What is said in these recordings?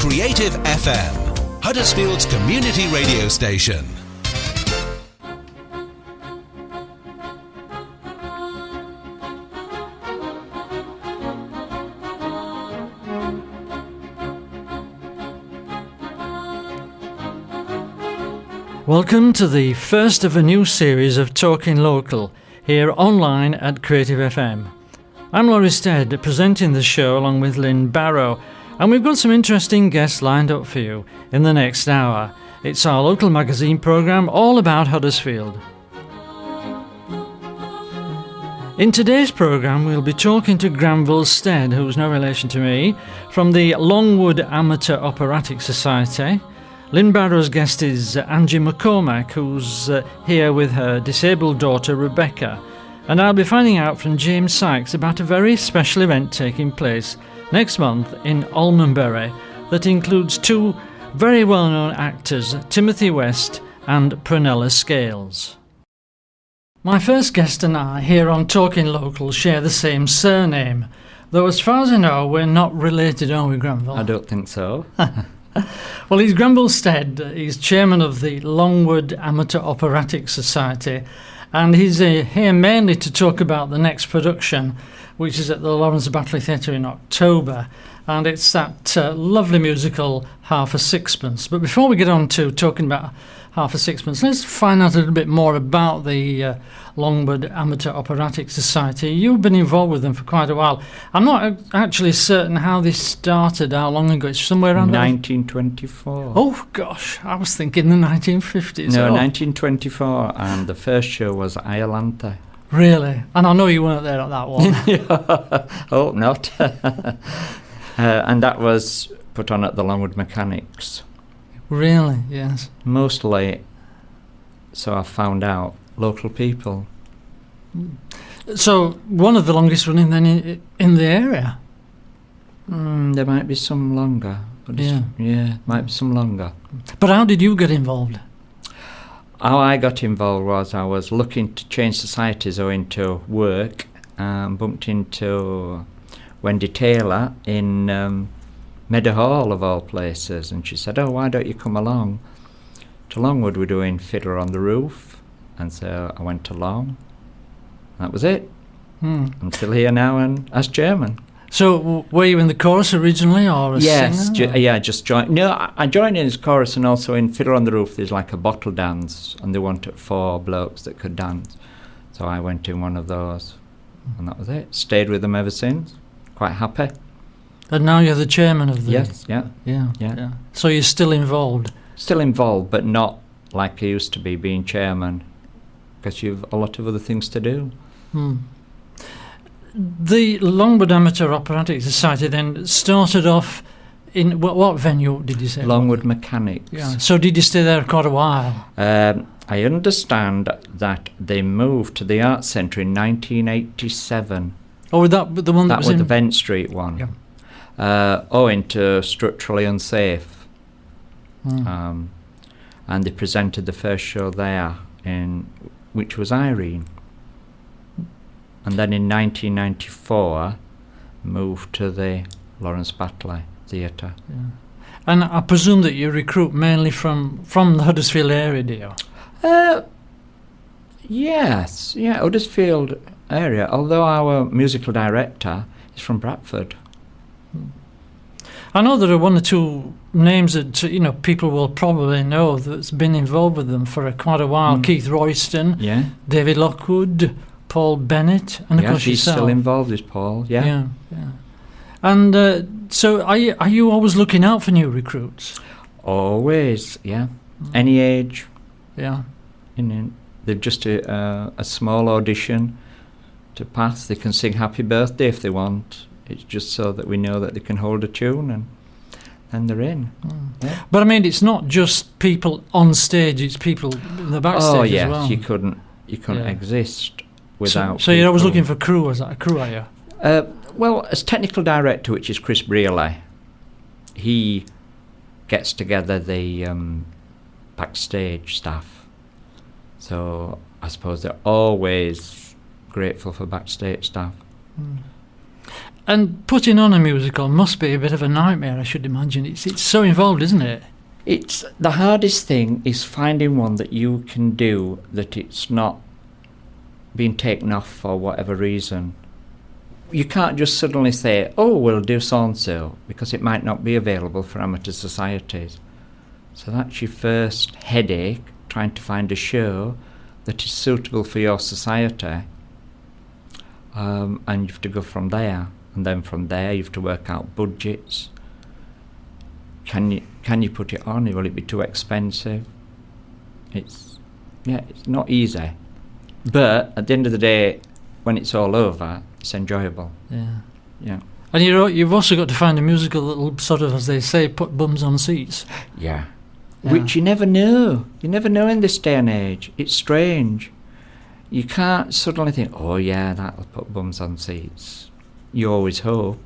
Creative FM, Huddersfield's community radio station. Welcome to the first of a new series of Talking Local, here online at Creative FM. I'm Laurie Stead, presenting the show along with Lynne Barrow, and we've got some interesting guests lined up for you in the next hour. It's our local magazine programme all about Huddersfield. In today's programme we'll be talking to Granville Stead, who's no relation to me, from the Longwood Amateur Operatic Society. Lynne Barrow's guest is Angie McCormack, who's here with her disabled daughter Rebecca. And I'll be finding out from James Sykes about a very special event taking place next month in Almonbury that includes two very well-known actors, Timothy West and Prunella Scales. My first guest and I here on Talking Local share the same surname, though as far as I know we're not related, are we, Granville? I don't think so. Well, he's Granville Stead. He's chairman of the Longwood Amateur Operatic Society, and he's here mainly to talk about the next production, which is at the Lawrence Battley Theatre in October, and it's that lovely musical Half a Sixpence. But before we get on to talking about Half a Sixpence, let's find out a little bit more about the Longwood Amateur Operatic Society. You've been involved with them for quite a while. I'm not actually certain how this started, how long ago. It's somewhere around 1924. Oh gosh, I was thinking the 1950s. No, 1924, and the first show was Iolanthe. Really? And I know you weren't there at that one. Hope not. And that was put on at the Longwood Mechanics. Really? Yes. Mostly, so I found out, local people. So one of the longest running then in the area? There might be some longer. But might be some longer. But how did you get involved? How I got involved was I was looking to change societies owing to work, and bumped into Wendy Taylor in Meadow Hall of all places, and she said, "Oh, why don't you come along to Longwood? We're doing Fiddler on the Roof." And so I went along. That was it. I'm still here now and as chairman. So were you in the chorus originally or a singer? Yes, just joined. No, I joined in as chorus, and also in Fiddler on the Roof there's like a bottle dance, and they wanted 4 blokes that could dance. So I went in one of those, and that was it. Stayed with them ever since. Quite happy. And now you're the chairman of the... Yes, yeah. So you're still involved? Still involved, but not like I used to be being chairman, because you've a lot of other things to do. The Longwood Amateur Operatic Society then started off in... What venue did you say? Longwood Mechanics. Yeah. So did you stay there quite a while? I understand that they moved to the Arts Centre in 1987. Oh, that the one that was in... the Vent Street one. Yeah. Owing to structurally unsafe. And they presented the first show there, which was Irene. And then in 1994 moved to the Lawrence Battley Theatre. Yeah. And I presume that you recruit mainly from the Huddersfield area, do you? Yes, Huddersfield area, although our musical director is from Bradford. I know there are one or two names that people will probably know that's been involved with them for quite a while. Keith Royston, David Lockwood, Paul Bennett, and of course he's yourself. Still involved, is Paul. Yeah. And so are you always looking out for new recruits? Always, yeah. Any age. Yeah. They've just a small audition to pass. They can sing Happy Birthday if they want. It's just so that we know that they can hold a tune, and then they're in. Yeah. But I mean, it's not just people on stage; it's people in the backstage as well. You couldn't exist without. So you're always looking for crew. Is that a crew? Are you? Well, as technical director, which is Chris Brearley, he gets together the backstage staff. So I suppose they're always grateful for backstage staff. And putting on a musical must be a bit of a nightmare, I should imagine. It's so involved, isn't it? It's the hardest thing is finding one that you can do that it's not being taken off for whatever reason. You can't just suddenly say, oh, we'll do so-and-so, because it might not be available for amateur societies. So that's your first headache, trying to find a show that is suitable for your society. And you have to go from there. And then from there you have to work out budgets. Can you put it on? Will it be too expensive? It's not easy. But at the end of the day, when it's all over, it's enjoyable. Yeah. Yeah. And you've also got to find a musical that'll sort of, as they say, put bums on seats. Yeah. Yeah. Which you never know. You never know in this day and age. It's strange. You can't suddenly think, oh yeah, that'll put bums on seats. You always hope.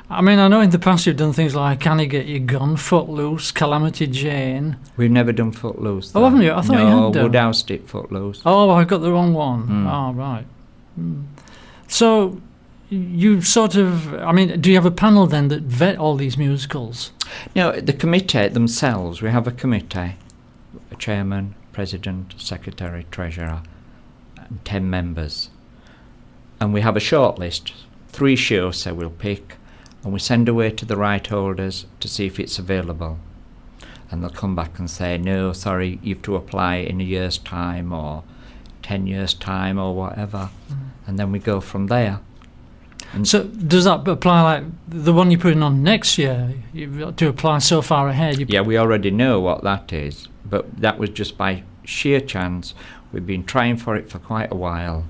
I mean, I know in the past you've done things like Can I Get You Gone, Footloose, Calamity Jane. We've never done Footloose. Oh, haven't you? I thought you had done. Woodhouse did Footloose. Oh, I got the wrong one. Mm. Oh, right. So you sort of, I mean, do you have a panel then that vet all these musicals? No, the committee themselves, we have a committee, a chairman, president, secretary, treasurer, and 10 members. And we have a short list, 3 shows so we'll pick, and we send away to the right holders to see if it's available. And they'll come back and say, no, sorry, you have to apply in a year's time or 10 years' time or whatever. And then we go from there. And So does that apply like the one you're putting on next year? You've got to apply so far ahead. yeah, we already know what that is, but that was just by sheer chance. We've been trying for it for quite a while,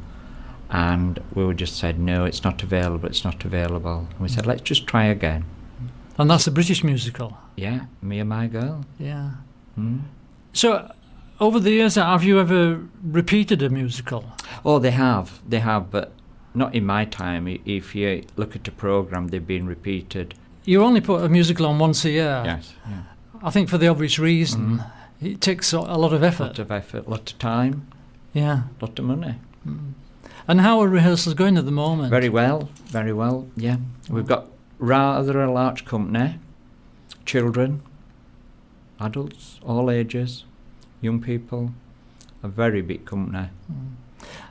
and we were just said, no, it's not available, it's not available. And we said, let's just try again. And that's a British musical. Yeah, Me and My Girl. Yeah. Mm. So over the years, have you ever repeated a musical? Oh, they have, but not in my time. If you look at the programme, they've been repeated. You only put a musical on once a year. Yes. Yeah. I think for the obvious reason. It takes a lot of A effort. lot of effort, a lot of time, Yeah. a lot of money. And how are rehearsals going at the moment? Very well, yeah. We've got rather a large company, children, adults, all ages, young people, a very big company.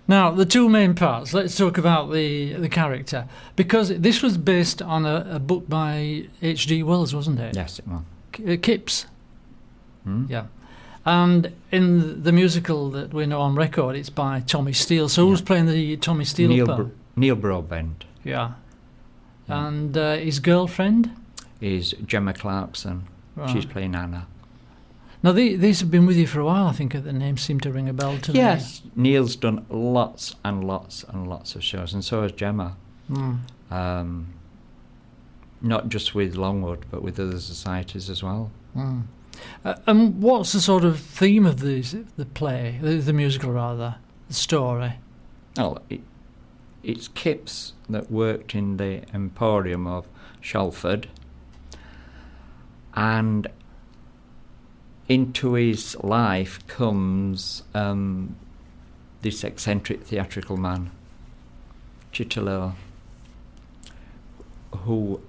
Now, the 2 main parts, let's talk about the character. Because this was based on a book by H.G. Wells, wasn't it? Yes, it was. Kipps. Hmm? Yeah. And in the musical that we know on record, it's by Tommy Steele. So who's playing the Tommy Steele part? Neil Broadbent Yeah. Yeah. And his girlfriend? is Gemma Clarkson. Right. She's playing Anna. Now, these have been with you for a while. I think the names seem to ring a bell to me. Yes, Neil's done lots and lots and lots of shows, and so has Gemma. Mm. Not just with Longwood, but with other societies as well. Mm. And what's the sort of theme of the play, the musical rather, the story? Oh, it's Kipps that worked in the Emporium of Shalford, and into his life comes this eccentric theatrical man, Chitterlow, who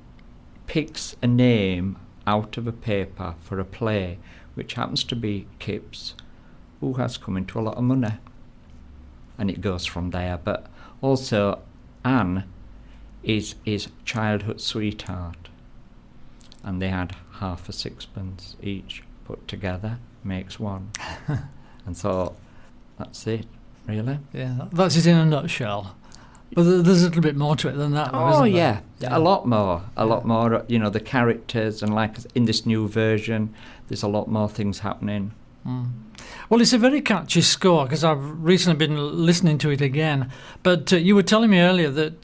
picks a name out of a paper for a play which happens to be Kipps, who has come into a lot of money, and it goes from there. But also Anne is his childhood sweetheart, and they had half a sixpence each put together makes one. And so that's it, really. Yeah, that's it in a nutshell. But there's a little bit more to it than that, though, Oh isn't yeah, there? a lot more. You know, the characters, and like in this new version, there's a lot more things happening. Mm. Well, it's a very catchy score because I've recently been listening to it again. But you were telling me earlier that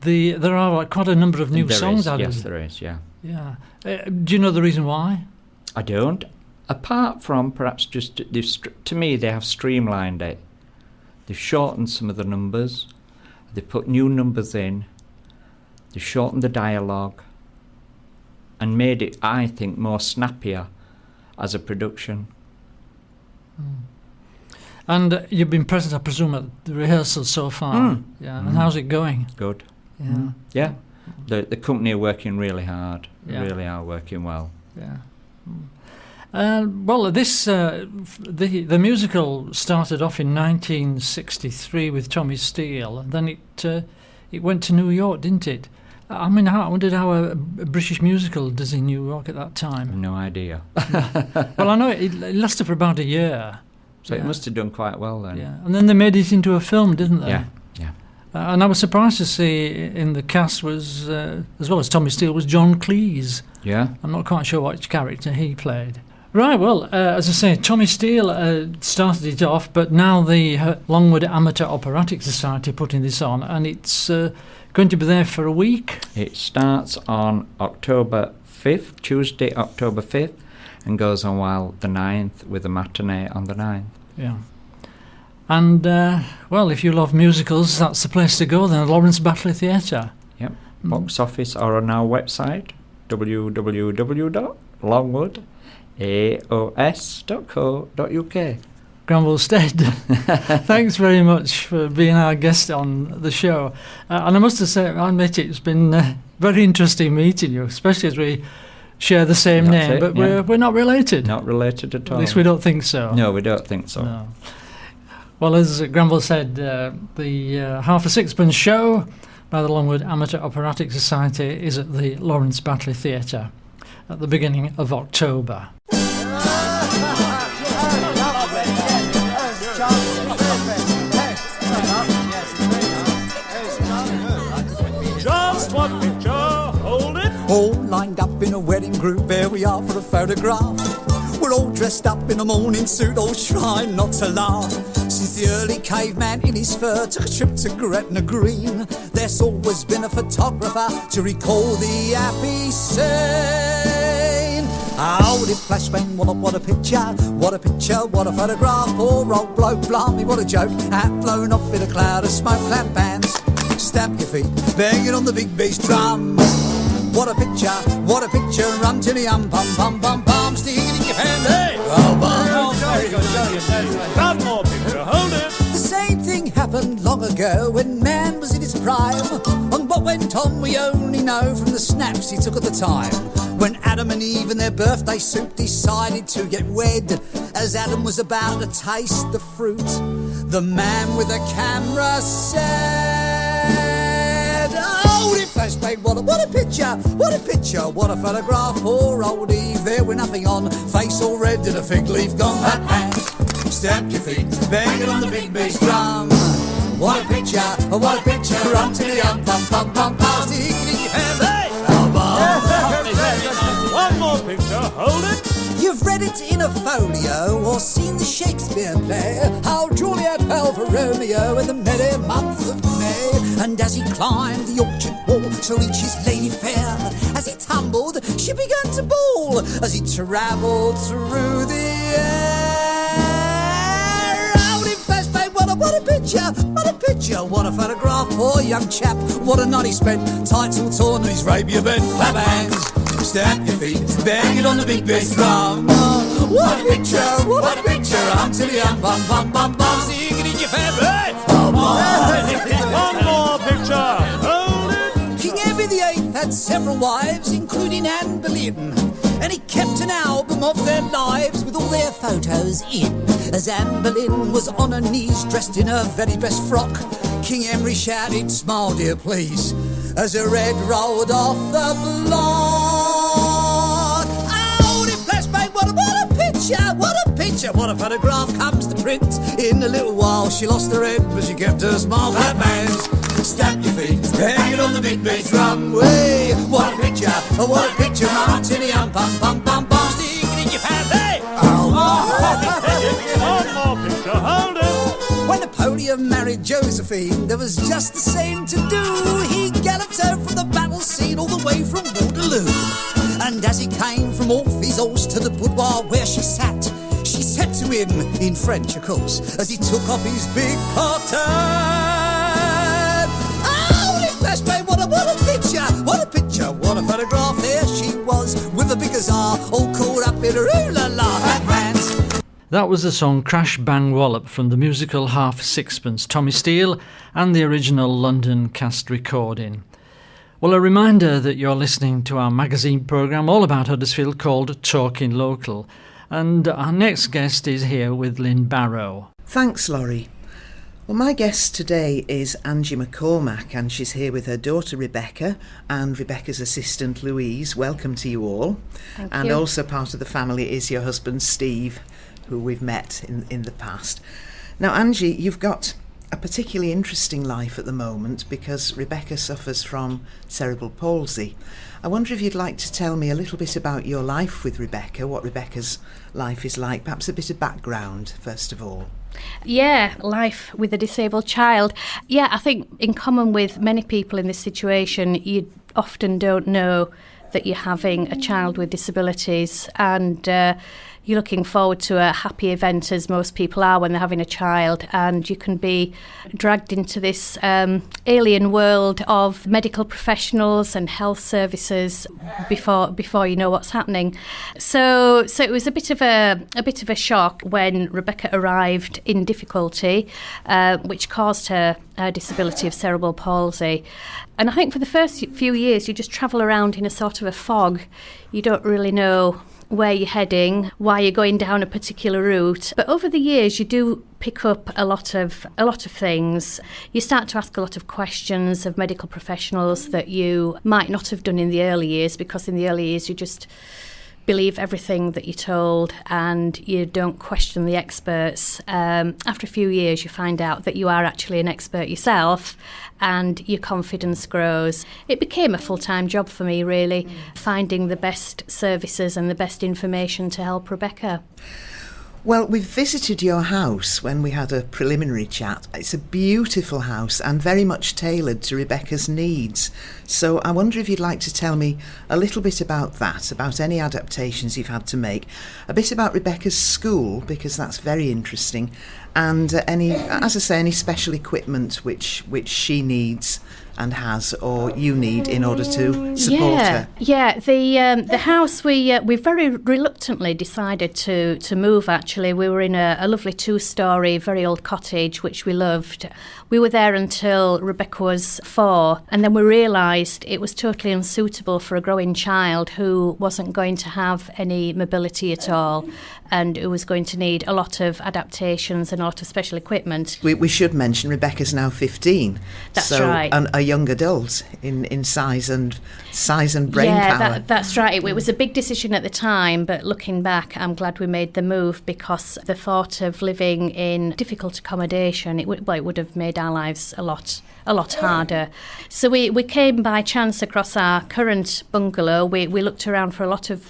there are like quite a number of new There songs is, added. yes, there is. Yeah, Yeah. Do you know the reason why? I don't. Apart from perhaps just to me, they have streamlined it. They've shortened some of the numbers. They put new numbers in. They shortened the dialogue, and made it, I think, more snappier as a production. And you've been present, I presume, at the rehearsals so far. Mm. Yeah. And how's it going? Good. Yeah. Yeah. The company are working really hard. Yeah. Really are working well. Yeah. Well, this the musical started off in 1963 with Tommy Steele, and then it went to New York, didn't it? I mean, I wondered how a British musical does in New York at that time. No idea. Well, I know it lasted for about a year. So it must have done quite well then. Yeah, and then they made it into a film, didn't they? Yeah, yeah. And I was surprised to see in the cast was, as well as Tommy Steele, was John Cleese. Yeah. I'm not quite sure which character he played. Right, well, as I say, Tommy Steele started it off, but now the Longwood Amateur Operatic Society are putting this on, and it's going to be there for a week. It starts on October 5th, Tuesday, October 5th, and goes on while the 9th with a matinee on the 9th. Yeah. And, well, if you love musicals, that's the place to go then, Lawrence Battley Theatre. Yep. Box office or on our website, www.longwoodaos.co.uk. Granville Stead, thanks very much for being our guest on the show. And I must have said, I admit it's been very interesting meeting you, especially as we share the same That's name, it, but yeah. we're not related. Not related at all. At least we don't think so. No, we don't think so. No. Well, as Granville said, the Half a Sixpence show by the Longwood Amateur Operatic Society is at the Lawrence Battley Theatre at the beginning of October. Just one picture, hold it. All lined up in a wedding group, there we are for a photograph. We're all dressed up in a morning suit, all trying not to laugh. Since the early caveman in his fur took a trip to Gretna Green, there's always been a photographer to recall the happy scene. Oh, the flashbang, what a picture, what a picture, what a photograph. Poor old bloke, blimey, what a joke. Hat blown off in a cloud of smoke, clap bands. Stamp your feet, banging on the big bass drum. What a picture, run to the pum pum pum pum, stick it in your hand, hey! Oh, One more picture, hold it. The same thing happened long ago when man was in his prime. And what went on we only know from the snaps he took at the time. When Adam and Eve in their birthday suit decided to get wed, as Adam was about to taste the fruit, the man with the camera said, "Oh, it flashbang, what a picture, what a picture, what a photograph. Poor old Eve there with nothing on, face all red and a fig leaf gone. Pat hands, stamp your feet, bang it on the big bass drum. What a picture, run to the pum pum pum pum, stick it in your hand, hey! One more picture, hold it. You've read it in a folio or seen the Shakespeare play, how Juliet fell for Romeo in the merry month of May. And as he climbed the orchard wall to reach his lady fair, as he tumbled, she began to bawl as he travelled through the air. Out in flashbang, what a picture, what a photograph. Poor young chap, what a night he spent, title torn on his rapier bed. Clap hands, stamp your feet, bang it on the big bass drum. What a picture, until the pum pum pum pum, sing it in your family. One more picture, hold it. King Henry VIII had several wives, including Anne Boleyn, and he kept an album of their lives with all their photos in. As Anne Boleyn was on her knees, dressed in her very best frock, King Henry shouted, "Smile, dear, please," as her head rolled off the block. Oh, it flashbang, what a picture, what a photograph comes to print. In a little while she lost her head, but she kept her smile. Clap hands, stamp your feet, hang it on the big bass drum. Way, what a picture, mum, tinny pum pum pum pum, stick it in your pants, hey! One more picture, hold it. When Napoleon married Josephine, there was just the same to do. He galloped her from the battle scene all the way from Waterloo. And as he came from off his horse to the boudoir where she sat, she said to him, in French of course, as he took off his big coat. Oh, it flashed me, what a picture, what a photograph. There she was with a big huzzah, all caught up in her ooh-la-la. That was the song Crash Bang Wallop from the musical Half Sixpence, Tommy Steele, and the original London cast recording. Well, a reminder that you're listening to our magazine programme all about Huddersfield called Talking Local. And our next guest is here with Lynne Barrow. Thanks, Laurie. Well, my guest today is Angie McCormack, and she's here with her daughter Rebecca and Rebecca's assistant Louise. Welcome to you all. Thank and you. Also part of the family is your husband Steve, who we've met in the past. Now, Angie, you've got a particularly interesting life at the moment because Rebecca suffers from cerebral palsy. I wonder if you'd like to tell me a little bit about your life with Rebecca, what Rebecca's life is like, perhaps a bit of background, first of all. Yeah, life with a disabled child. Yeah, I think in common with many people in this situation, you often don't know that you're having a child with disabilities, and you're looking forward to a happy event, as most people are when they're having a child, and you can be dragged into this alien world of medical professionals and health services before you know what's happening. So it was a bit of a shock when Rebecca arrived in difficulty, which caused her a disability of cerebral palsy. And I think for the first few years you just travel around in a sort of a fog. You don't really know where you're heading, why you're going down a particular route. But over the years you do pick up a lot of things. You start to ask a lot of questions of medical professionals that you might not have done in the early years, because in the early years you just believe everything that you're told and you don't question the experts. After a few years you find out that you are actually an expert yourself and your confidence grows. It became a full-time job for me, really, finding the best services and the best information to help Rebecca. Well, we visited your house when we had a preliminary chat. It's a beautiful house and very much tailored to Rebecca's needs. So I wonder if you'd like to tell me a little bit about that, about any adaptations you've had to make, a bit about Rebecca's school, because that's very interesting, and any special equipment which she needs and has, or you need, in order to support her. Yeah, the house we very reluctantly decided to move. Actually, we were in a lovely 2-storey, very old cottage which we loved. We were there until Rebecca was 4, and then we realised it was totally unsuitable for a growing child who wasn't going to have any mobility at all, and who was going to need a lot of adaptations and a lot of special equipment. We should mention Rebecca's now 15. That's so right. A young adult in size and brain power. That's right. It was a big decision at the time, but looking back, I'm glad we made the move, because the thought of living in difficult accommodation, it would have made our lives a lot harder. So we came by chance across our current bungalow. We looked around for a lot of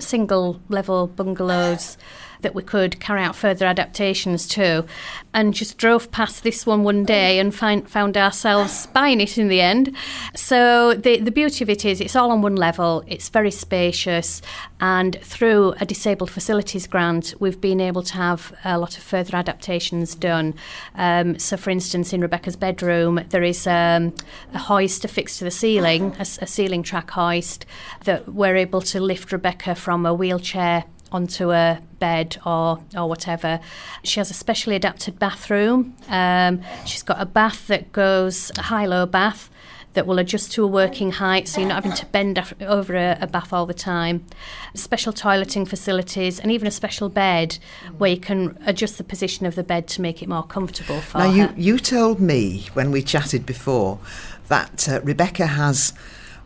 single level bungalows that we could carry out further adaptations to, and just drove past this one day and found ourselves buying it in the end. So the beauty of it is it's all on one level, it's very spacious, and through a disabled facilities grant we've been able to have a lot of further adaptations done. So for instance, in Rebecca's bedroom there is a hoist affixed to the ceiling, a ceiling track hoist, that we're able to lift Rebecca from a wheelchair onto a bed or whatever. She has a specially adapted bathroom. She's got a bath that goes, a high-low bath, that will adjust to a working height, so you're not having to bend over a bath all the time. Special toileting facilities, and even a special bed where you can adjust the position of the bed to make it more comfortable for her. Now, you told me when we chatted before that Rebecca has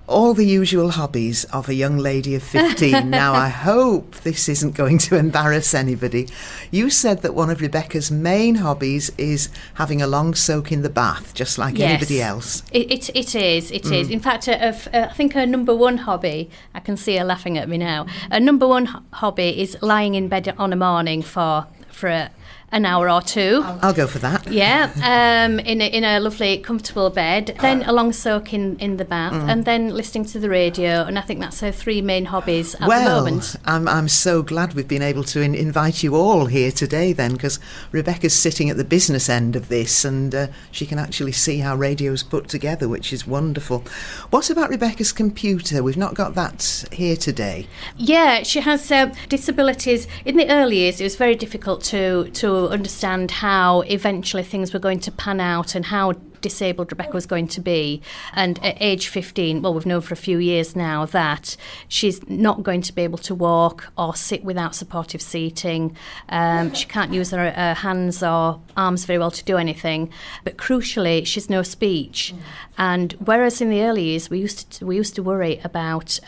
all the usual hobbies of a young lady of 15. Now, I hope this isn't going to embarrass anybody. You said that one of Rebecca's main hobbies is having a long soak in the bath, just like anybody else. It is. In fact, I think her number one hobby, I can see her laughing at me now, her number one hobby is lying in bed on a morning for an hour or two. I'll go for that. Yeah, in a lovely, comfortable bed, then a long soak in the bath, and then listening to the radio. And I think that's her three main hobbies at the moment. I'm so glad we've been able to invite you all here today then, because Rebecca's sitting at the business end of this, and she can actually see how radio's put together, which is wonderful. What about Rebecca's computer? We've not got that here today. Yeah, she has disabilities. In the early years, it was very difficult to understand how eventually things were going to pan out and how disabled Rebecca was going to be. And at age 15, well, we've known for a few years now that she's not going to be able to walk or sit without supportive seating. She can't use her hands or arms very well to do anything. But crucially, she's no speech. And whereas in the early years, we used to worry about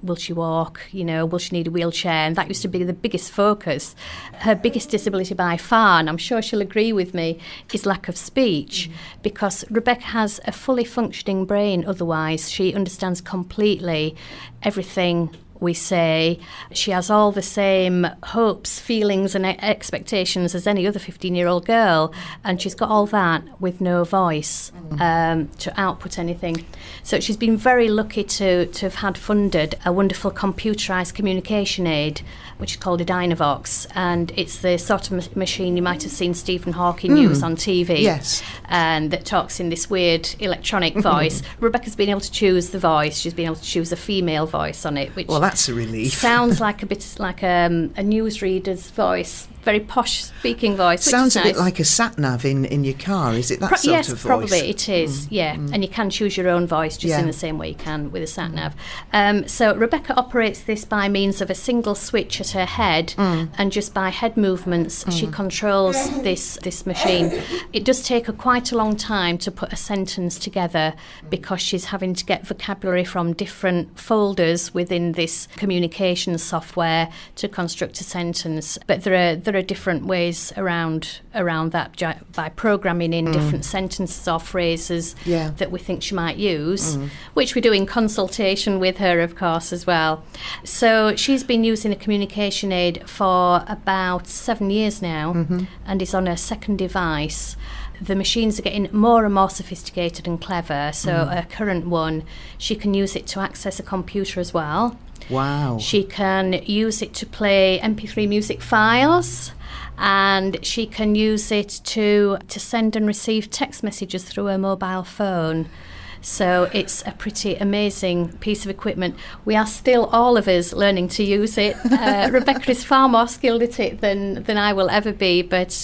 will she walk, will she need a wheelchair? And that used to be the biggest focus. Her biggest disability by far, and I'm sure she'll agree with me, is lack of speech, because Rebecca has a fully functioning brain otherwise. She understands completely everything we say. She has all the same hopes, feelings and expectations as any other 15-year-old girl, and she's got all that with no voice to output anything. So she's been very lucky to have had funded a wonderful computerised communication aid, which is called a Dynavox, and it's the sort of machine you might have seen Stephen Hawking use on TV. Yes. And that talks in this weird electronic voice. Rebecca's been able to choose the voice. She's been able to choose a female voice on it, which That's a relief. sounds like a bit like a newsreader's voice, very posh speaking voice. Sounds which is a nice. bit like a sat-nav in your car, is it that sort Yes, of voice? probably it is, yeah. And you can choose your own voice just in the same way you can with a sat-nav. So Rebecca operates this by means of a single switch at her head, and just by head movements she controls this machine. It does take her quite a long time to put a sentence together because she's having to get vocabulary from different folders within this communication software to construct a sentence. But there are different ways around that by programming in different sentences or phrases that we think she might use, which we do in consultation with her, of course, as well. So she's been using a communication aid for about 7 years now and is on her second device. The machines are getting more and more sophisticated and clever. So her current one, she can use it to access a computer as well. Wow. She can use it to play MP3 music files, and she can use it to send and receive text messages through her mobile phone. So it's a pretty amazing piece of equipment. We are still, all of us, learning to use it. Rebecca is far more skilled at it than I will ever be, but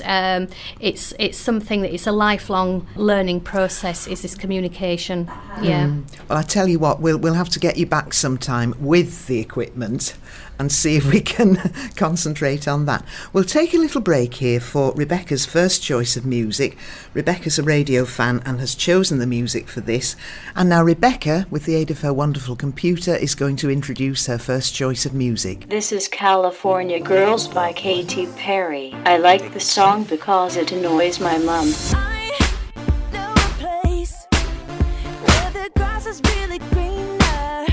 it's something that is a lifelong learning process, is this communication. Yeah. Well, I tell you what, we'll have to get you back sometime with the equipment and see if we can concentrate on that. We'll take a little break here for Rebecca's first choice of music. Rebecca's a radio fan and has chosen the music for this. And now Rebecca, with the aid of her wonderful computer, is going to introduce her first choice of music. This is California Girls by Katy Perry. I like the song because it annoys my mum. I know a place where the grass is really greener,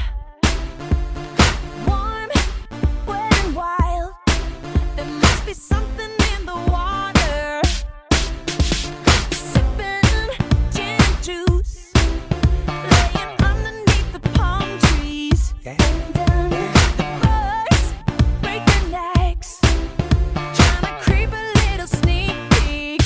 warm, wet and wild. There must be something in the water. Sipping gin and juice, laying underneath the palm trees. The bugs break their necks, trying to creep a little sneak peek.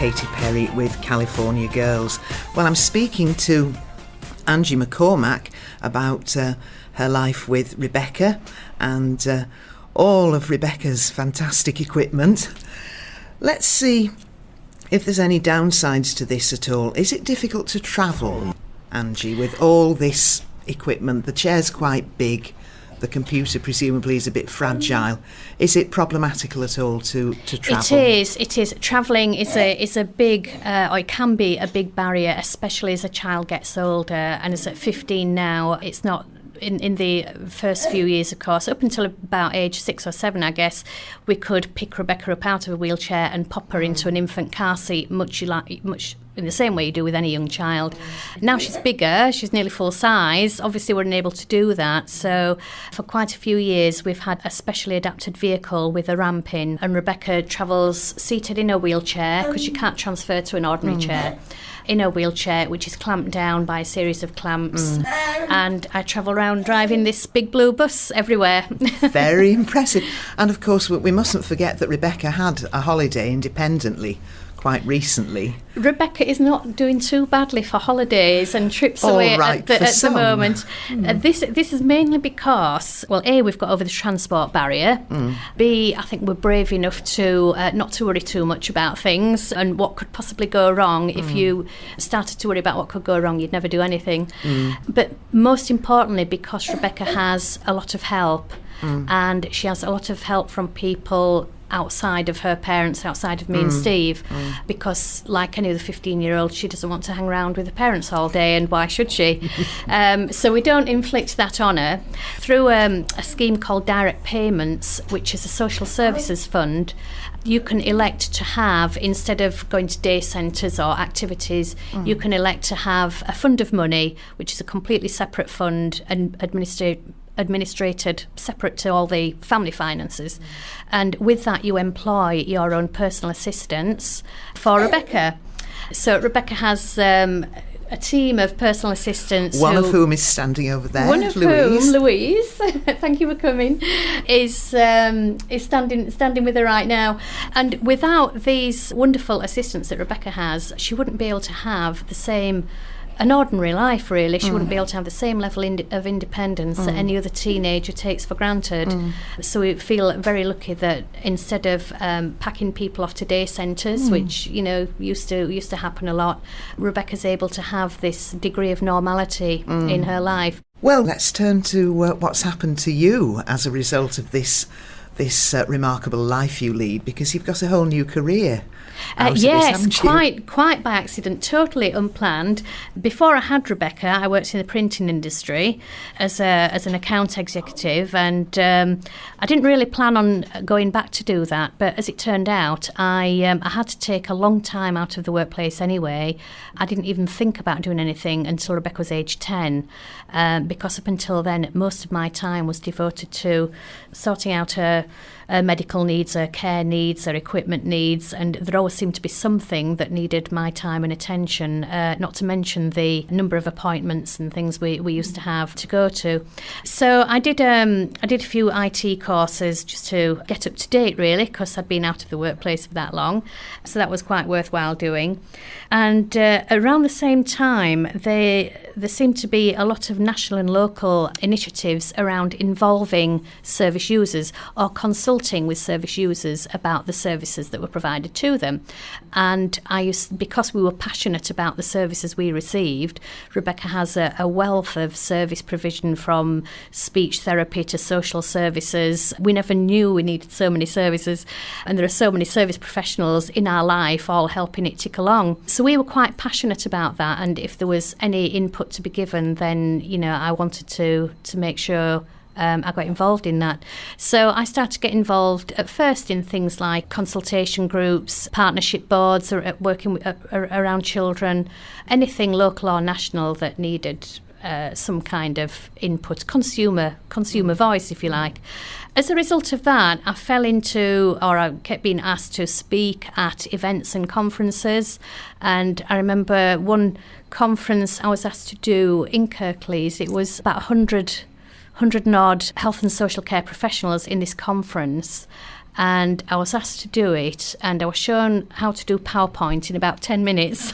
Katy Perry with California Girls. Well, I'm speaking to Angie McCormack about her life with Rebecca and all of Rebecca's fantastic equipment. Let's see if there's any downsides to this at all. Is it difficult to travel, Angie, with all this equipment? The chair's quite big. The computer presumably is a bit fragile. Is it problematical at all to travel? It is. Travelling is a big, or it can be a big barrier, especially as a child gets older. And as at 15 now, it's not. In the first few years, of course, up until about age 6 or 7, I guess, we could pick Rebecca up out of a wheelchair and pop her into an infant car seat, much in the same way you do with any young child. Now she's bigger, she's nearly full size. Obviously, we're unable to do that. So for quite a few years, we've had a specially adapted vehicle with a ramp in, and Rebecca travels seated in a wheelchair because she can't transfer to an ordinary chair. In a wheelchair, which is clamped down by a series of clamps. And I travel around driving this big blue bus everywhere. Very impressive. And of course, we mustn't forget that Rebecca had a holiday independently quite recently. Rebecca is not doing too badly for holidays and trips away at the moment. This is mainly because, well, A, we've got over the transport barrier. B, I think we're brave enough to not to worry too much about things and what could possibly go wrong. If you started to worry about what could go wrong, you'd never do anything. But most importantly, because Rebecca has a lot of help, and she has a lot of help from people outside of her parents, outside of me and Steve, because like any other 15-year-old, she doesn't want to hang around with her parents all day, and why should she? So we don't inflict that on her. Through a scheme called Direct Payments, which is a social services fund, you can elect to have, instead of going to day centres or activities, you can elect to have a fund of money, which is a completely separate fund and administrated separate to all the family finances. And with that, you employ your own personal assistants for Rebecca. So Rebecca has a team of personal assistants. One of whom is standing over there. One of Louise. whom, Louise, thank you for coming, is standing with her right now. And without these wonderful assistants that Rebecca has, she wouldn't be able to have the same an ordinary life, really. She wouldn't be able to have the same level of independence that any other teenager takes for granted. So we feel very lucky that instead of packing people off to day centres, which used to happen a lot, Rebecca's able to have this degree of normality in her life. Well, let's turn to what's happened to you as a result of this remarkable life you lead, because you've got a whole new career. Yes, quite by accident, totally unplanned. Before I had Rebecca, I worked in the printing industry as an account executive, and I didn't really plan on going back to do that. But as it turned out, I had to take a long time out of the workplace anyway. I didn't even think about doing anything until Rebecca was age 10, because up until then, most of my time was devoted to sorting out her medical needs, her care needs, her equipment needs, and there always seemed to be something that needed my time and attention, not to mention the number of appointments and things we used to have to go to. So I did a few IT courses just to get up to date, really, because I'd been out of the workplace for that long. So that was quite worthwhile doing. And around the same time, there seemed to be a lot of national and local initiatives around involving service users or consulting with service users about the services that were provided to them. And because we were passionate about the services we received, Rebecca has a wealth of service provision, from speech therapy to social services. We never knew we needed so many services, and there are so many service professionals in our life all helping it tick along. So we were quite passionate about that, and if there was any input to be given, then I wanted to make sure I got involved in that. So I started to get involved at first in things like consultation groups, partnership boards, or working around children, anything local or national that needed some kind of input, consumer voice, if you like. As a result of that, I kept being asked to speak at events and conferences. And I remember one conference I was asked to do in Kirklees. It was about 100 and odd health and social care professionals in this conference. and I was asked to do it, and I was shown how to do PowerPoint in about 10 minutes.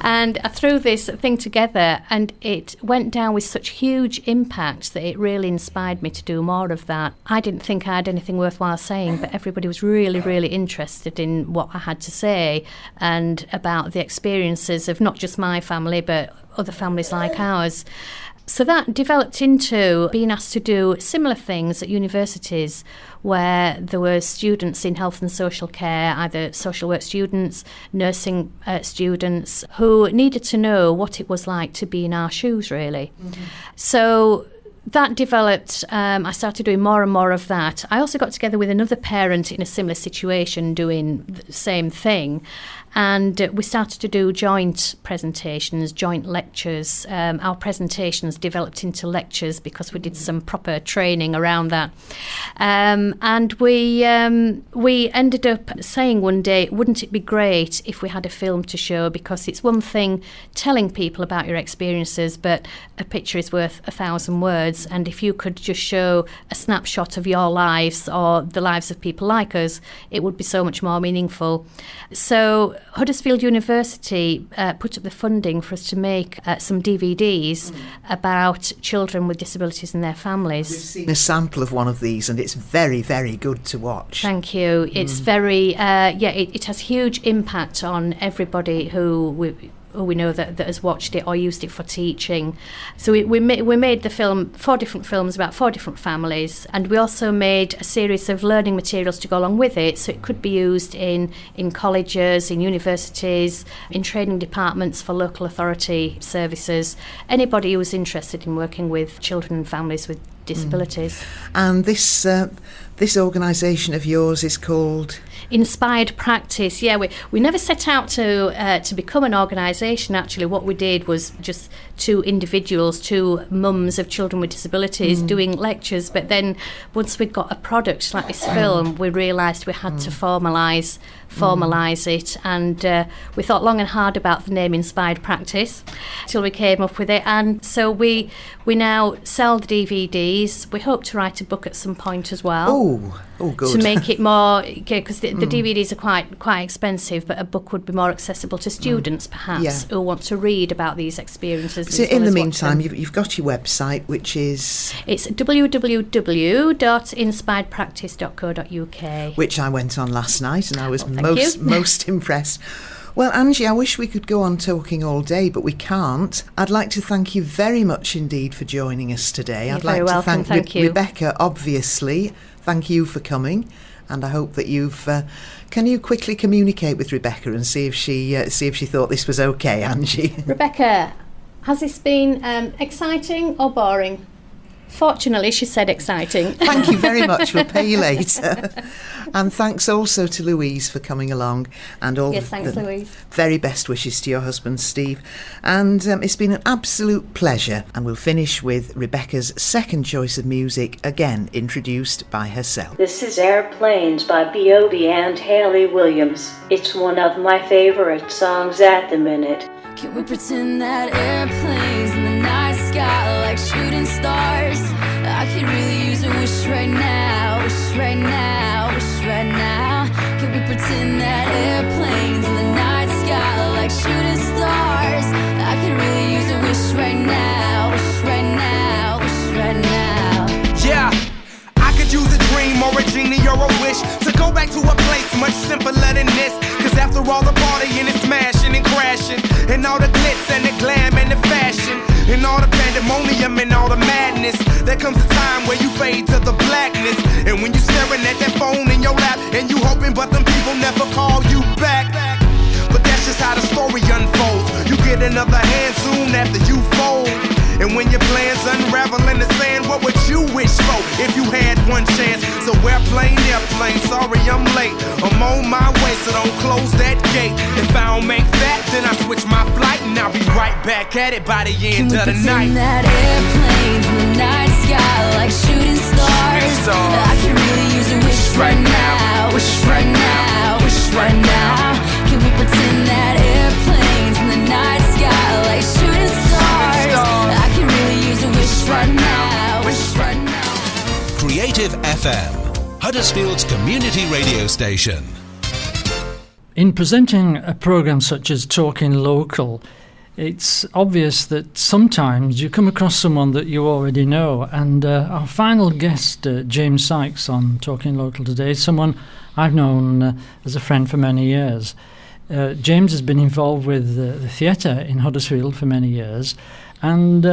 And I threw this thing together, and it went down with such huge impact that it really inspired me to do more of that. I didn't think I had anything worthwhile saying, but everybody was really, really interested in what I had to say and about the experiences of not just my family, but other families like ours. So that developed into being asked to do similar things at universities where there were students in health and social care, either social work students, nursing students, who needed to know what it was like to be in our shoes, really. Mm-hmm. So that developed. I started doing more and more of that. I also got together with another parent in a similar situation doing the same thing. And we started to do joint presentations, joint lectures. Our presentations developed into lectures because we did some proper training around that. And we ended up saying one day, wouldn't it be great if we had a film to show? Because it's one thing telling people about your experiences, but a picture is worth 1,000 words. And if you could just show a snapshot of your lives or the lives of people like us, it would be so much more meaningful. So Huddersfield University put up the funding for us to make some DVDs about children with disabilities and their families. We've seen a sample of one of these, and it's very, very good to watch. Thank you. It's very, it has huge impact on everybody who we know that has watched it or used it for teaching. So we made the film, 4 different films about 4 different families, and we also made a series of learning materials to go along with it, so it could be used in colleges, in universities, in training departments for local authority services, anybody who was interested in working with children and families with disabilities. And this organisation of yours is called Inspired Practice. Yeah, we never set out to become an organisation. Actually, what we did was just 2 individuals, 2 mums of children with disabilities doing lectures. But then once we got a product like this film, we realised we had to formalise it, and we thought long and hard about the name Inspired Practice till we came up with it. And so we now sell the DVDs. We hope to write a book at some point as well. Oh, good. To make it more, because the DVDs are quite expensive, but a book would be more accessible to students, perhaps, who want to read about these experiences. So in the meantime, you've got your website, which is? It's www.inspiredpractice.co.uk. Which I went on last night, and I was most impressed. Well, Angie, I wish we could go on talking all day, but we can't. I'd like to thank you very much indeed for joining us today. You're I'd like very welcome. to thank Thank you. Rebecca, obviously. Thank you for coming, and I hope that you've. Can you quickly communicate with Rebecca and see if she thought this was okay, Angie? Rebecca, has this been exciting or boring? Fortunately, she said exciting. Thank you very much. We'll pay you later. And thanks also to Louise for coming along, and all thanks, Louise. Very best wishes to your husband, Steve. And it's been an absolute pleasure. And we'll finish with Rebecca's second choice of music, again introduced by herself. This is Airplanes by B.O.B. and Haley Williams. It's one of my favorite songs at the minute. Can we pretend that airplanes in the night sky like shooting stars? I could really use a wish right now, wish right now, wish right now. Can we pretend that airplanes in the night sky like shooting stars? I could really use a wish right now, wish right now, wish right now. Yeah, I could use a dream or a genie or a wish to go back to a place much simpler than this. Cause after all the partying and smashing and crashing, and all the glitz and the glam and the fashion, and all the pandemonium and all the madness, there comes a time where you fade to the blackness. And when you're staring at that phone in your lap, and you hoping but them people never call you back. But that's just how the story unfolds. You get another hand soon after you fold. And when your plans unravel in the sand, what would you wish for if you had one chance? So airplane, sorry I'm late. I'm on my way, so don't close that gate. If I don't make that, then I switch my flight, and I'll be right back at it by the end of the night. Can we pretend that airplanes in the night sky like shooting stars? I can really use a wish right now, wish right now, wish right now. Can we pretend that airplanes in the night sky like shooting stars? I can really use a wish right now, wish right now. Creative FM. Huddersfield's community radio station. In presenting a programme such as Talking Local, it's obvious that sometimes you come across someone that you already know, and our final guest, James Sykes, on Talking Local today, is someone I've known as a friend for many years. James has been involved with the theatre in Huddersfield for many years, and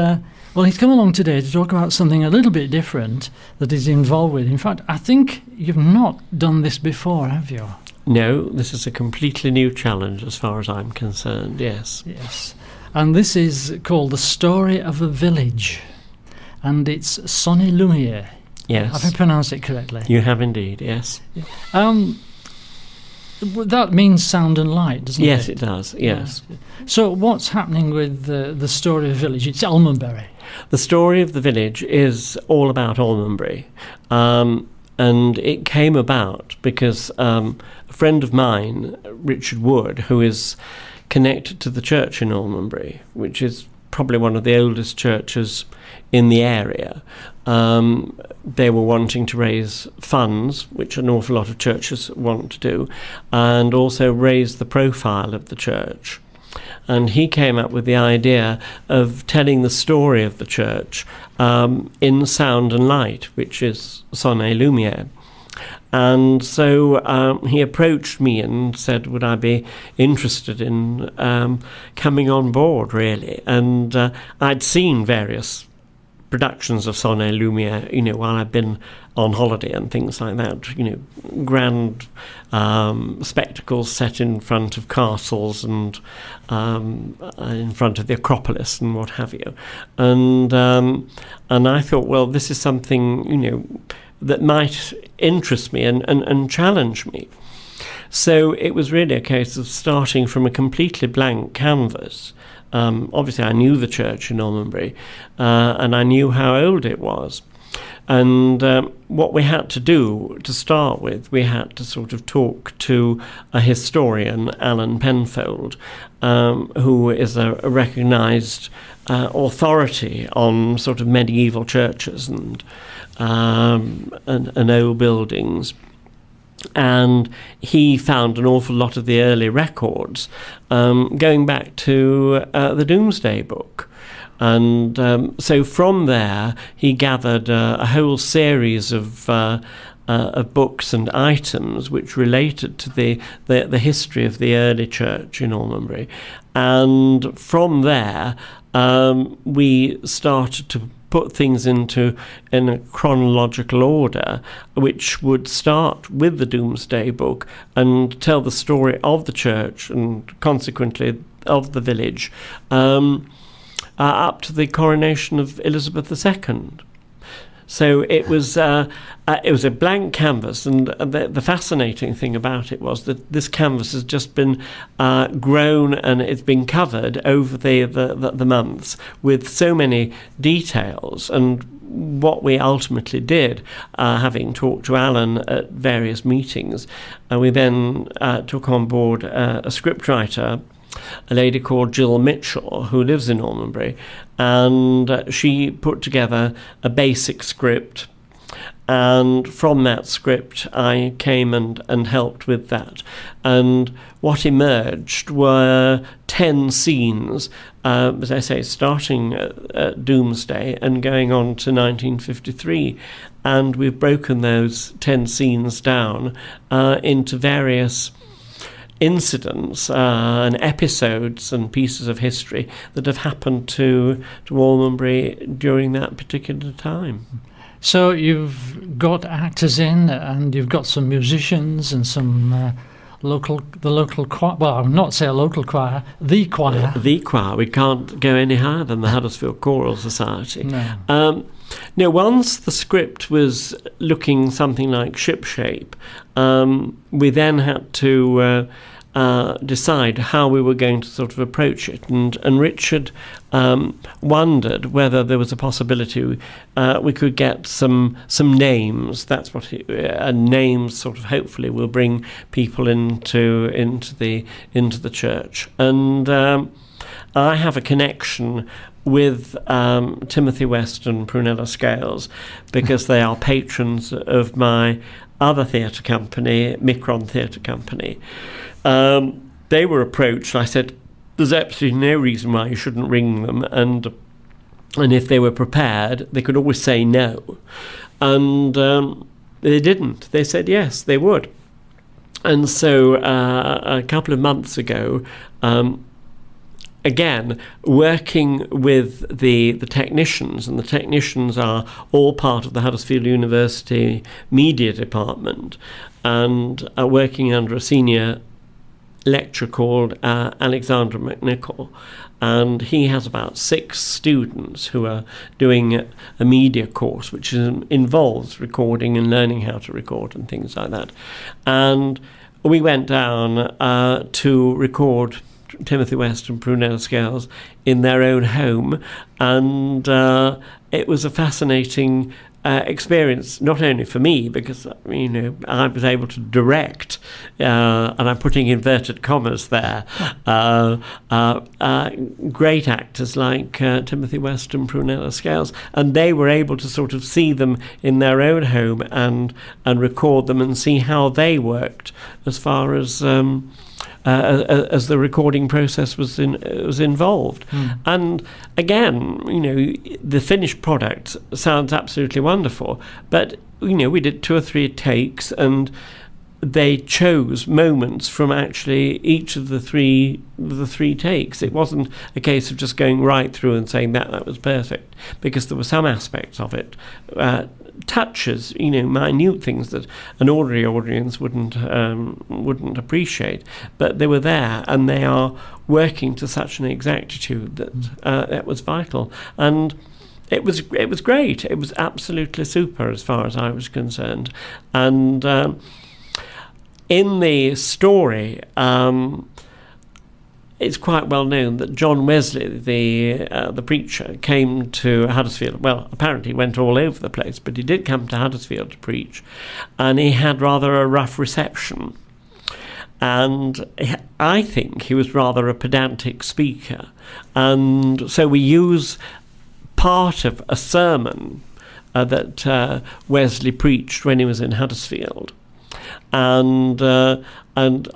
well, he's come along today to talk about something a little bit different that he's involved with. In fact, I think you've not done this before, have you? No, this is a completely new challenge as far as I'm concerned, yes. Yes. And this is called The Story of a Village, and it's Sonny Lumiere. Yes. Have I pronounced it correctly? You have indeed, yes. That means sound and light, doesn't it? Yes, it does, yes. So what's happening with The Story of a Village? It's Almondbury. The story of the village is all about Almondbury, and it came about because a friend of mine, Richard Wood, who is connected to the church in Almondbury, which is probably one of the oldest churches in the area. They were wanting to raise funds, which an awful lot of churches want to do, and also raise the profile of the church. And he came up with the idea of telling the story of the church in sound and light, which is Sonny Lumiere. And so he approached me and said, would I be interested in coming on board, really? And I'd seen various productions of Sonny Lumiere, while I'd been on holiday and things like that, grand spectacles set in front of castles and in front of the Acropolis and what have you. And I thought, well, this is something, that might interest me and challenge me. So it was really a case of starting from a completely blank canvas. Obviously, I knew the church in Almondbury, and I knew how old it was. And what we had to do to start with, we had to sort of talk to a historian, Alan Penfold, who is a recognised authority on sort of medieval churches and old buildings. And he found an awful lot of the early records going back to the Domesday Book. And so from there, he gathered a whole series of books and items which related to the history of the early church in Almondbury. And from there, we started to put things in a chronological order, which would start with the Domesday Book and tell the story of the church and consequently of the village up to the coronation of Elizabeth II. So it was a blank canvas, and the fascinating thing about it was that this canvas has just been grown and it's been covered over the months with so many details. And what we ultimately did, having talked to Alan at various meetings, we then took on board a scriptwriter, a lady called Jill Mitchell, who lives in Almondbury, and she put together a basic script, and from that script I came and helped with that. And what emerged were 10 scenes, as I say, starting at Domesday and going on to 1953, and we've broken those 10 scenes down into various incidents and episodes and pieces of history that have happened to Almondbury during that particular time. So you've got actors in, and you've got some musicians and some the local choir. Well, I would not say a local choir, the choir. The choir. We can't go any higher than the Huddersfield Choral Society. No. Now, once the script was looking something like shipshape, we then had to decide how we were going to sort of approach it. And Richard wondered whether there was a possibility we could get some names. That's what names sort of hopefully will bring people into the church. And I have a connection with Timothy West and Prunella Scales, because they are patrons of my other theatre company, Micron Theatre Company. They were approached. I said, there's absolutely no reason why you shouldn't ring them, and if they were prepared, they could always say no. And they didn't. They said yes, they would. And so a couple of months ago, again, working with the technicians, and the technicians are all part of the Huddersfield University Media Department, and are working under a senior lecturer called Alexander McNichol, and he has about 6 students who are doing a media course, which involves recording and learning how to record and things like that. And we went down to record Timothy West and Prunella Scales in their own home, and it was a fascinating experience, not only for me, because I was able to direct, and I'm putting inverted commas there, great actors like Timothy West and Prunella Scales, and they were able to sort of see them in their own home and record them and see how they worked as far as the recording process was involved. And again, the finished product sounds absolutely wonderful, but we did 2 or 3 takes, and they chose moments from actually each of the three takes. It wasn't a case of just going right through and saying that was perfect, because there were some aspects of it, touches, minute things that an ordinary audience wouldn't appreciate, but they were there, and they are working to such an exactitude that that was vital, and it was great. It was absolutely super as far as I was concerned. And in the story, it's quite well known that John Wesley, the preacher, came to Huddersfield. Well, apparently he went all over the place, but he did come to Huddersfield to preach, and he had rather a rough reception. And I think he was rather a pedantic speaker, and so we use part of a sermon that Wesley preached when he was in Huddersfield. And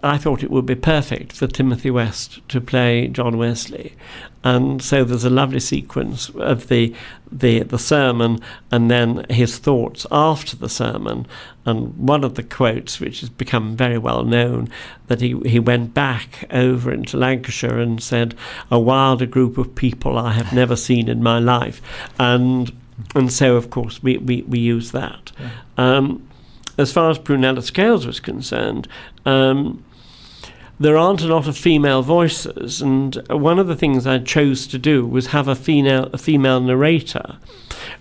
I thought it would be perfect for Timothy West to play John Wesley, and so there's a lovely sequence of the sermon and then his thoughts after the sermon. And one of the quotes, which has become very well known, that he went back over into Lancashire and said, "A wilder group of people I have never seen in my life," and so of course we use that. Yeah. As far as Prunella Scales was concerned, there aren't a lot of female voices, and one of the things I chose to do was have a female narrator,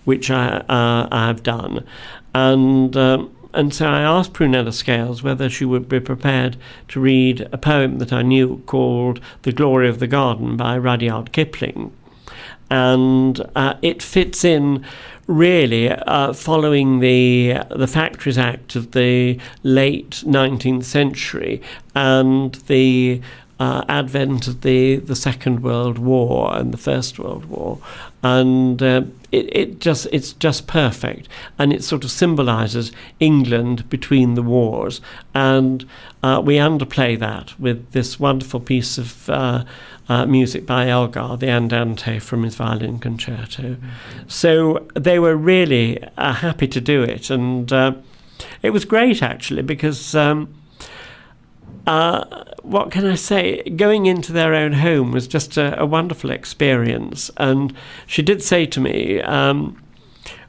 which I've done, and so I asked Prunella Scales whether she would be prepared to read a poem that I knew called "The Glory of the Garden" by Rudyard Kipling, and it fits in really following the Factories Act of the late 19th century and the advent of the Second World War and the First World War, and it's just perfect, and it sort of symbolises England between the wars, and we underplay that with this wonderful piece of music by Elgar, the Andante from his violin concerto. So they were really happy to do it, and it was great actually, because what can I say? Going into their own home was just a wonderful experience. And she did say to me,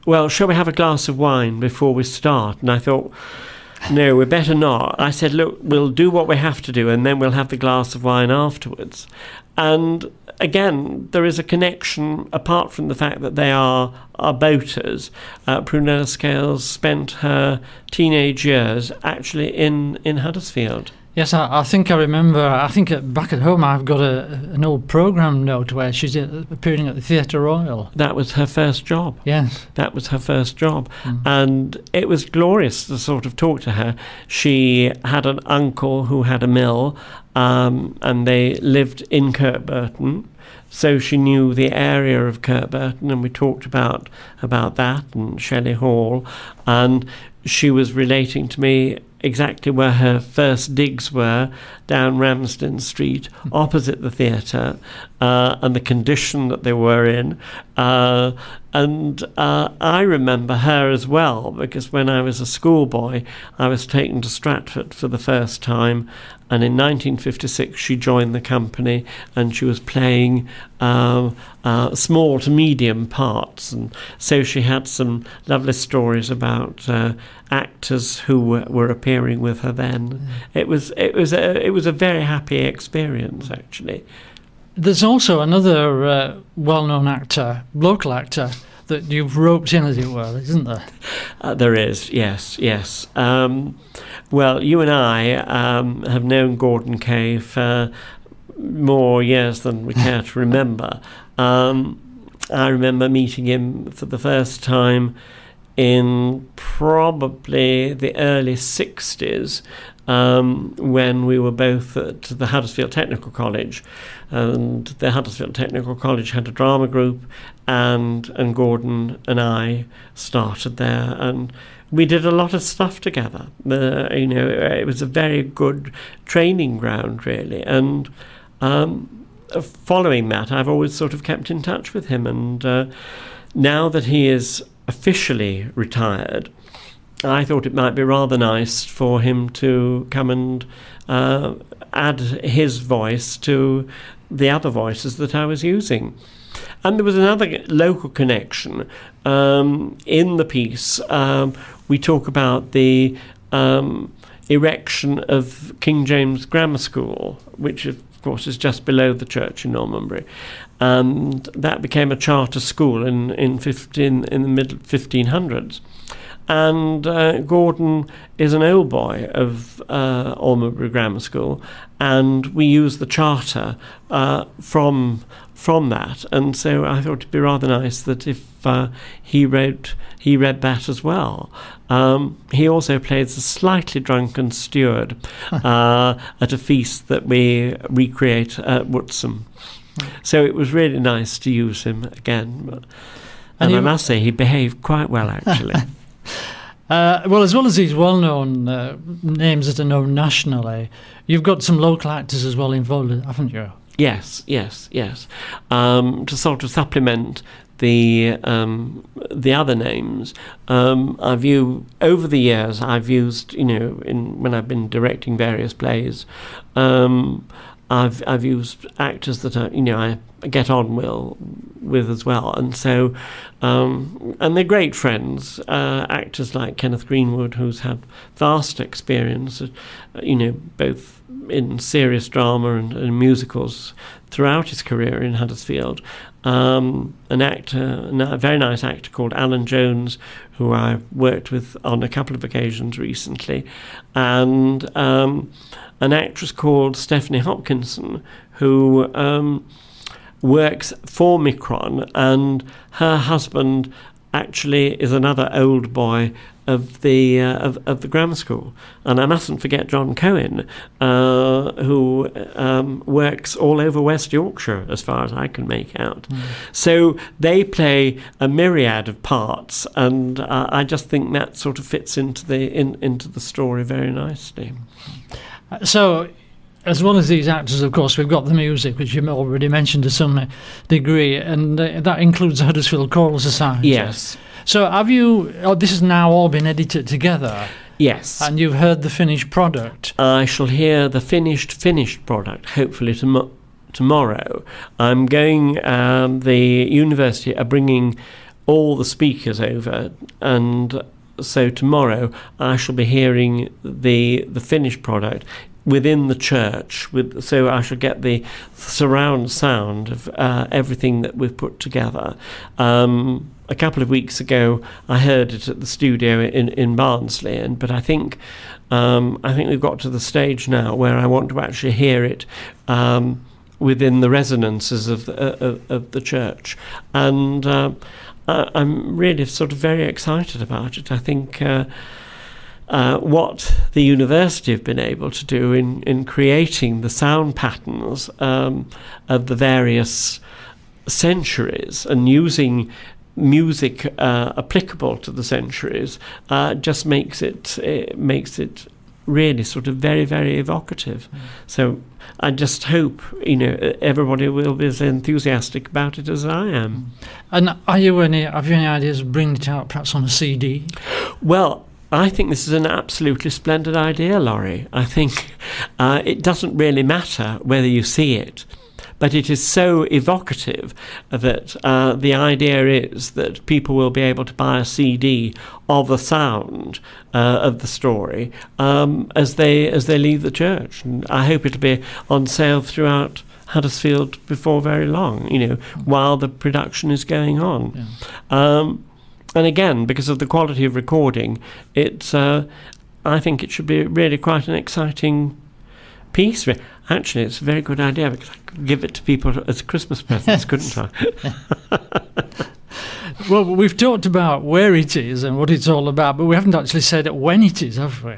well, shall we have a glass of wine before we start? And I thought, no, we better not. I said, look, we'll do what we have to do, and then we'll have the glass of wine afterwards. And again, there is a connection, apart from the fact that they are boaters. Prunella Scales spent her teenage years actually in Huddersfield. Yes, I think I remember. I think back at home I've got an old programme note where she's appearing at the Theatre Royal. That was her first job. Yes. That was her first job. And it was glorious to sort of talk to her. She had an uncle who had a mill, and they lived in Kirkburton. So she knew the area of Kirkburton, and we talked about that and Shelley Hall. And she was relating to me exactly where her first digs were, down Ramsden Street, opposite the theatre, and the condition that they were in. And I remember her as well, because when I was a schoolboy, I was taken to Stratford for the first time, and in 1956 she joined the company, and she was playing small to medium parts, and so she had some lovely stories about actors who were appearing with her then. It was a very happy experience, actually. There's also another well-known actor, local actor, that you've roped in, as it were, isn't there? There is, yes. Well, you and I have known Gordon Kay for more years than we care to remember. I remember meeting him for the first time in probably the early 60s, when we were both at the Huddersfield Technical College, and the Huddersfield Technical College had a drama group, and Gordon and I started there, and we did a lot of stuff together. It was a very good training ground, really, and following that, I've always sort of kept in touch with him, and now that he is officially retired, I thought it might be rather nice for him to come and add his voice to the other voices that I was using. And there was another local connection. In the piece, we talk about the erection of King James Grammar School, which of course is just below the church in Normanbury, and that became a charter school in the middle 1500s. And Gordon is an old boy of Almonbury Grammar School, and we use the charter from that. And so I thought it'd be rather nice that if he read that as well. He also plays a slightly drunken steward at a feast that we recreate at Woodsum. So it was really nice to use him again. And I must say he behaved quite well, actually. Well, as well as these well-known names that are known nationally, you've got some local actors as well involved, haven't you? Yes. To sort of supplement the other names, over the years I've used, when I've been directing various plays, I've used actors that I get on with as well, and so and they're great friends. Actors like Kenneth Greenwood, who's had vast experience, both in serious drama and musicals throughout his career in Huddersfield. A very nice actor called Alan Jones, who I worked with on a couple of occasions recently, and an actress called Stephanie Hopkinson, who works for Micron, and her husband actually is another old boy of the grammar school. And I mustn't forget John Cohen, who works all over West Yorkshire, as far as I can make out. So they play a myriad of parts, and I just think that sort of fits into the story very nicely. So, as well as these actors, of course, we've got the music, which you already mentioned to some degree, and that includes the Huddersfield Choral Society. Yes. So have you... this has now all been edited together? Yes. And you've heard the finished product? I shall hear the finished product, hopefully tomorrow. I'm going... the university are bringing all the speakers over, and so tomorrow I shall be hearing the finished product within the church, so I shall get the surround sound of everything that we've put together. a couple of weeks ago I heard it at the studio in Barnsley, but I think we've got to the stage now where I want to actually hear it within the resonances of the church, and I'm really sort of very excited about it. I think what the university have been able to do in creating the sound patterns of the various centuries and using music applicable to the centuries just makes it really sort of very, very evocative. So I just hope everybody will be as enthusiastic about it as I am. And have you any ideas of bringing it out perhaps on a CD? Well, I think this is an absolutely splendid idea, Laurie. I think it doesn't really matter whether you see it, but it is so evocative that the idea is that people will be able to buy a CD of the sound of the story as they leave the church. And I hope it'll be on sale throughout Huddersfield before very long, while the production is going on. Yeah. And again, because of the quality of recording, I think it should be really quite an exciting piece. Actually, it's a very good idea, because I could give it to people as Christmas presents, couldn't I? Well, we've talked about where it is and what it's all about, but we haven't actually said when it is, have we?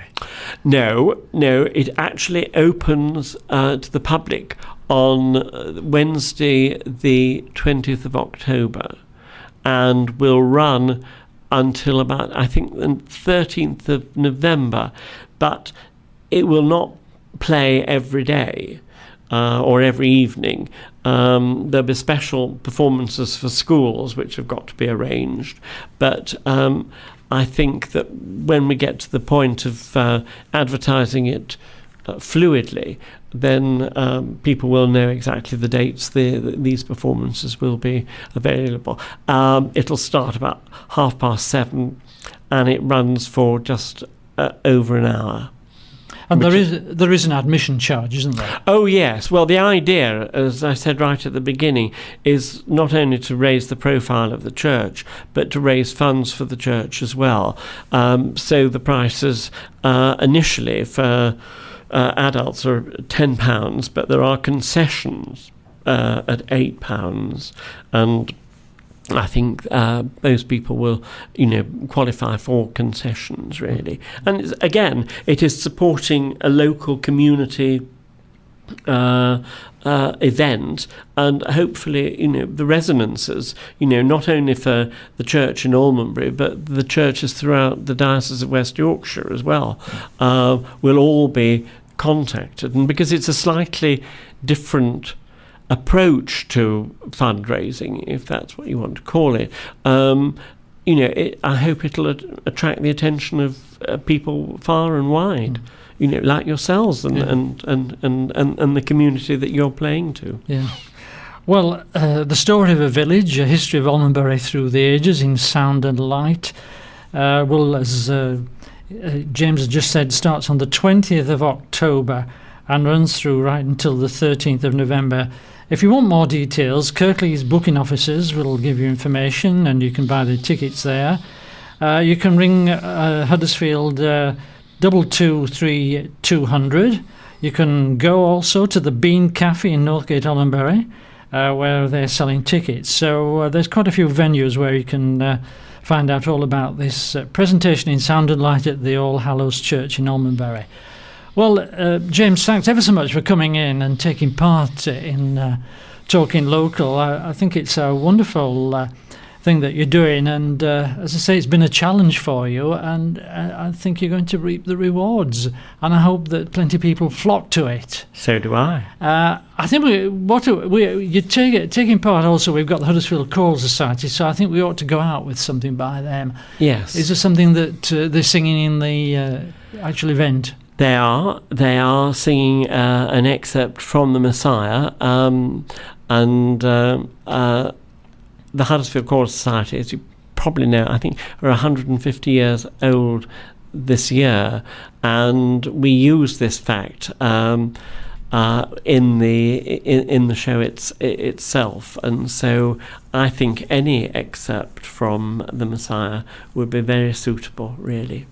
No, it actually opens to the public on Wednesday, the 20th of October, and will run until about, I think, the 13th of November, but it will not play every day or every evening. There'll be special performances for schools which have got to be arranged, but I think that when we get to the point of advertising it fluidly, then people will know exactly the dates these performances will be available. It'll start about 7:30 and it runs for just over an hour. And there is an admission charge, isn't there? Oh, yes. Well, the idea, as I said right at the beginning, is not only to raise the profile of the church, but to raise funds for the church as well. So the prices initially for adults are £10, but there are concessions at £8, and I think most people will, qualify for concessions, really. And again, it is supporting a local community event, and hopefully, the resonances, not only for the church in Almonbury, but the churches throughout the Diocese of West Yorkshire as well, will all be contacted. And because it's a slightly different approach to fundraising, if that's what you want to call it, I hope it'll attract the attention of people far and wide, like yourselves and the community that you're playing to. Yeah. Well, the story of a village, a history of Almonbury through the ages in sound and light, will, as James has just said, starts on the 20th of October and runs through right until the 13th of November. If you want more details, Kirklees booking officers will give you information, and you can buy the tickets there. You can ring Huddersfield 223 200. You can go also to the Bean Cafe in Northgate, Almonbury, where they're selling tickets. So there's quite a few venues where you can find out all about this presentation in sound and light at the All Hallows Church in Almonbury. Well, James, thanks ever so much for coming in and taking part in Talking Local. I think it's a wonderful thing that you're doing, and as I say, it's been a challenge for you, and I think you're going to reap the rewards, and I hope that plenty of people flock to it. So do I. I think you're taking part also. We've got the Huddersfield Choral Society, so I think we ought to go out with something by them. Yes. Is there something that they're singing in the actual event? They are singing an excerpt from the Messiah, and the Huddersfield Choral Society, as you probably know, I think are 150 years old this year, and we use this fact in the show itself, and so I think any excerpt from The Messiah would be very suitable, really.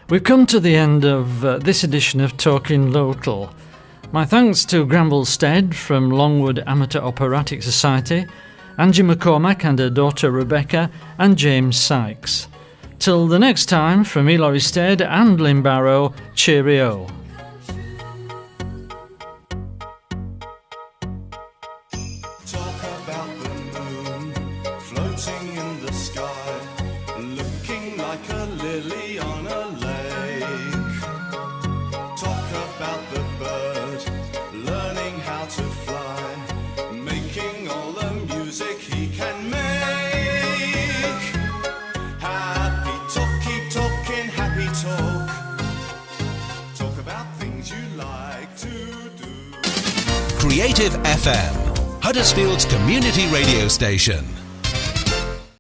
We've come to the end of this edition of Talking Local. My thanks to Granville Stead from Longwood Amateur Operatic Society, Angie McCormack and her daughter Rebecca, and James Sykes. Till the next time, from me, Laurie Stead and Lynne Barrow, cheerio. Creative FM, Huddersfield's community radio station.